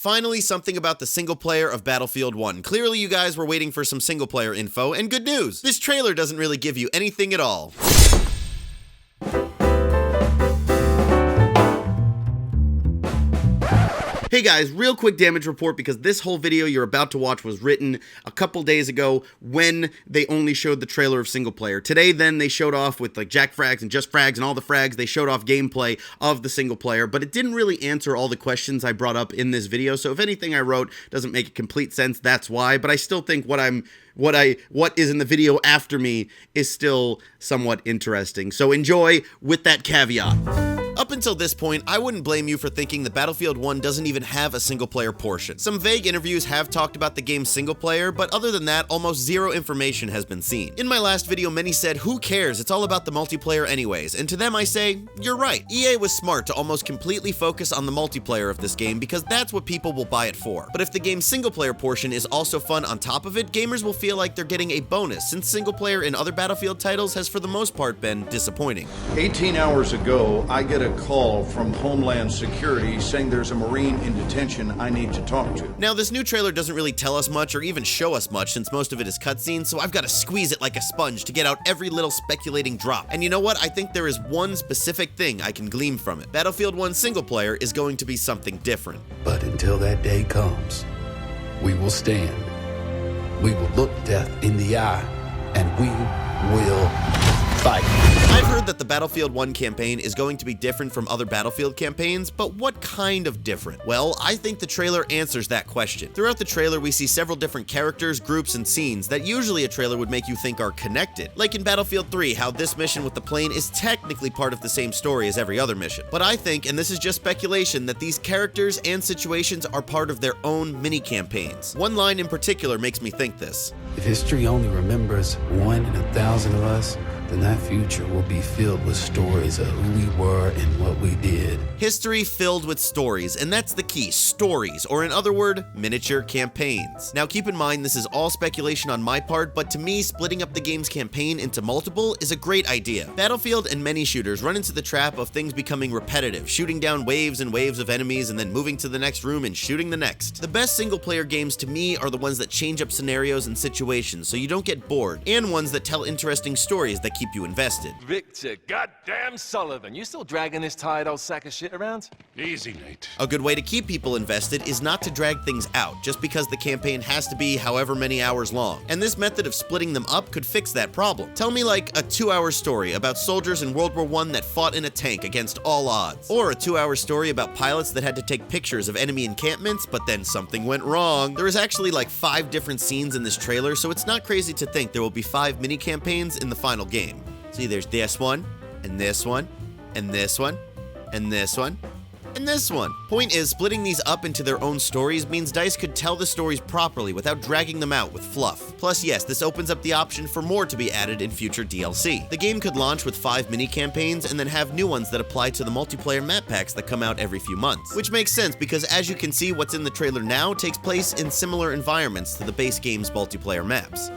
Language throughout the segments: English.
Finally, something about the single player of Battlefield 1. Clearly you guys were waiting for some single player info, and good news! This trailer doesn't really give you anything at all. Hey guys, real quick damage report because this whole video you're about to watch was written a couple days ago when they only showed the trailer of single player. Today then they showed off with like Jack Frags and Just Frags and all the frags, they showed off gameplay of the single player, but it didn't really answer all the questions I brought up in this video, so if anything I wrote doesn't make complete sense, that's why, but I still think what is in the video after me is still somewhat interesting. So enjoy with that caveat. Up until this point, I wouldn't blame you for thinking that Battlefield 1 doesn't even have a single-player portion. Some vague interviews have talked about the game's single-player, but other than that, almost zero information has been seen. In my last video, many said, who cares, it's all about the multiplayer anyways, and to them I say, you're right. EA was smart to almost completely focus on the multiplayer of this game because that's what people will buy it for. But if the game's single-player portion is also fun on top of it, gamers will feel like they're getting a bonus, since single-player in other Battlefield titles has for the most part been disappointing. 18 hours ago, I get a call from Homeland Security saying there's a Marine in detention I need to talk to. Now, this new trailer doesn't really tell us much or even show us much since most of it is cutscenes, so I've got to squeeze it like a sponge to get out every little speculating drop. And you know what? I think there is one specific thing I can glean from it. Battlefield 1 single player is going to be something different. But until that day comes, we will stand. We will look death in the eye, and we will fight. I've heard that the Battlefield 1 campaign is going to be different from other Battlefield campaigns, but what kind of different? Well, I think the trailer answers that question. Throughout the trailer, we see several different characters, groups, and scenes that usually a trailer would make you think are connected. Like in Battlefield 3, how this mission with the plane is technically part of the same story as every other mission. But I think, and this is just speculation, that these characters and situations are part of their own mini-campaigns. One line in particular makes me think this. If history only remembers 1 in 1,000 of us, then that future will be filled with stories of who we were and what we did. History filled with stories, and that's the key, stories, or in other words, miniature campaigns. Now keep in mind this is all speculation on my part, but to me, splitting up the game's campaign into multiple is a great idea. Battlefield and many shooters run into the trap of things becoming repetitive, shooting down waves and waves of enemies and then moving to the next room and shooting the next. The best single-player games to me are the ones that change up scenarios and situations so you don't get bored, and ones that tell interesting stories that keep you invested. Victor goddamn Sullivan, you still dragging this tired old sack of shit around? Easy, Nate. A good way to keep people invested is not to drag things out, just because the campaign has to be however many hours long. And this method of splitting them up could fix that problem. Tell me like a 2-hour story about soldiers in World War I that fought in a tank against all odds. Or a 2-hour story about pilots that had to take pictures of enemy encampments, but then something went wrong. There is actually like 5 different scenes in this trailer, so it's not crazy to think there will be 5 mini campaigns in the final game. See, there's this one, and this one, and this one, and this one, and this one. Point is, splitting these up into their own stories means DICE could tell the stories properly without dragging them out with fluff. Plus, yes, this opens up the option for more to be added in future DLC. The game could launch with 5 mini-campaigns and then have new ones that apply to the multiplayer map packs that come out every few months. Which makes sense because as you can see, what's in the trailer now takes place in similar environments to the base game's multiplayer maps.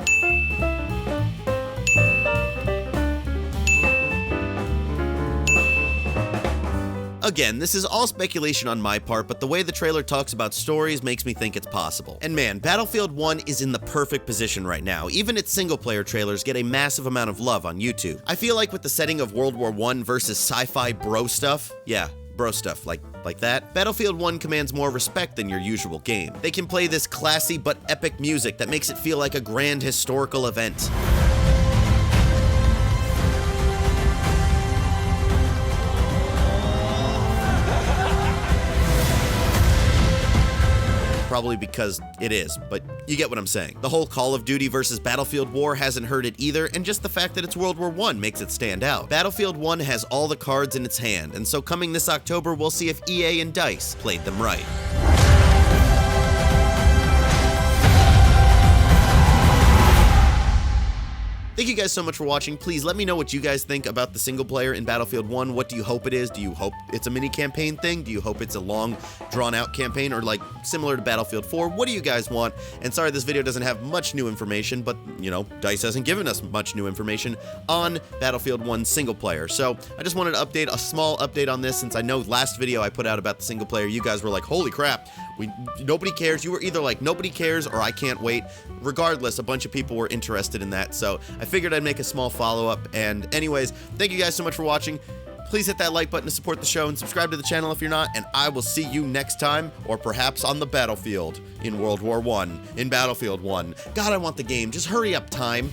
Again, this is all speculation on my part, but the way the trailer talks about stories makes me think it's possible. And man, Battlefield 1 is in the perfect position right now. Even its single-player trailers get a massive amount of love on YouTube. I feel like with the setting of World War I versus sci-fi bro stuff, yeah, bro stuff, like that, Battlefield 1 commands more respect than your usual game. They can play this classy but epic music that makes it feel like a grand historical event. Probably because it is, but you get what I'm saying. The whole Call of Duty versus Battlefield war hasn't hurt it either, and just the fact that it's World War I makes it stand out. Battlefield 1 has all the cards in its hand, and so coming this October, we'll see if EA and DICE played them right. Thank you guys so much for watching. Please let me know what you guys think about the single player in Battlefield 1. What do you hope it is? Do you hope it's a mini campaign thing? Do you hope it's a long, drawn-out campaign, or like similar to Battlefield 4? What do you guys want? And sorry this video doesn't have much new information, but you know, DICE hasn't given us much new information on Battlefield 1 single player. So I just wanted to update, a small update on this, since I know last video I put out about the single player, you guys were like, holy crap, Nobody cares. You were either like, nobody cares, or I can't wait. Regardless, a bunch of people were interested in that, so I figured I'd make a small follow-up. And anyways, thank you guys so much for watching. Please hit that like button to support the show and subscribe to the channel if you're not, and I will see you next time, or perhaps on the battlefield in World War I, in Battlefield 1. God, I want the game. Just hurry up, time.